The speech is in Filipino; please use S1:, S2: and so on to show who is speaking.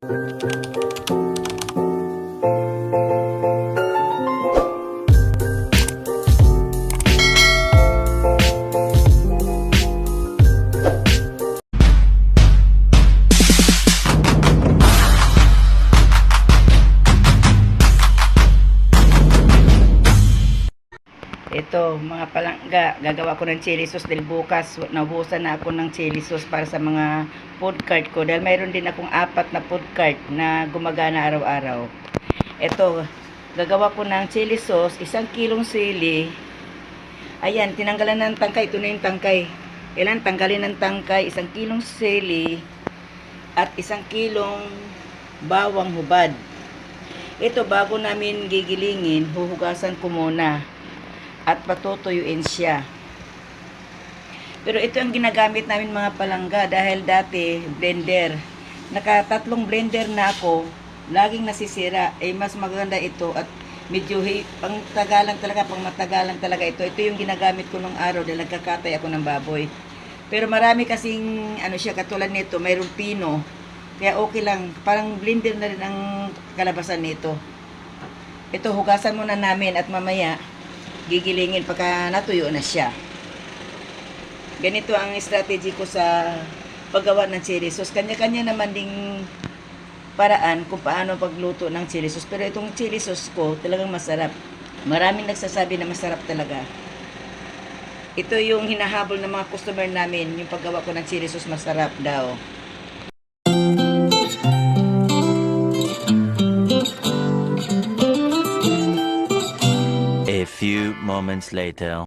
S1: Ito, mga palangga, gagawa ko ng chili sauce dahil bukas naubusan na ako ng chili sauce para sa mga food cart ko dahil mayroon din akong 4 na food cart na gumagana araw-araw. Ito, gagawa ko ng chili sauce, 1 kilong sili. Ayan, tinanggalan ng tangkay. Ito na yung tangkay. Ilan? Tanggalin ng tangkay, 1 kilong sili at 1 kilong bawang hubad. Ito, bago namin gigilingin, huhugasan ko muna at patutuyuin siya. Pero ito ang ginagamit namin mga palangga dahil dati blender. Naka-3 blender na ako, laging nasisira. Mas maganda ito at medyo pang matagalan talaga ito. Ito yung ginagamit ko nung araw dahil nagkakatay ako ng baboy. Pero marami kasing siya katulad nito, mayroong pino. Kaya okay lang, parang blender na rin ang kalabasan nito. Ito hugasan muna namin at mamaya gigilingin pagka natuyo na siya. Ganito ang strategy ko sa paggawa ng chili sauce. Kanya-kanya naman ding paraan kung paano pagluto ng chili sauce. Pero itong chili sauce ko talagang masarap. Maraming nagsasabi na masarap talaga. Ito yung hinahabol ng mga customer namin, yung paggawa ko ng chili sauce masarap daw.
S2: A few moments later.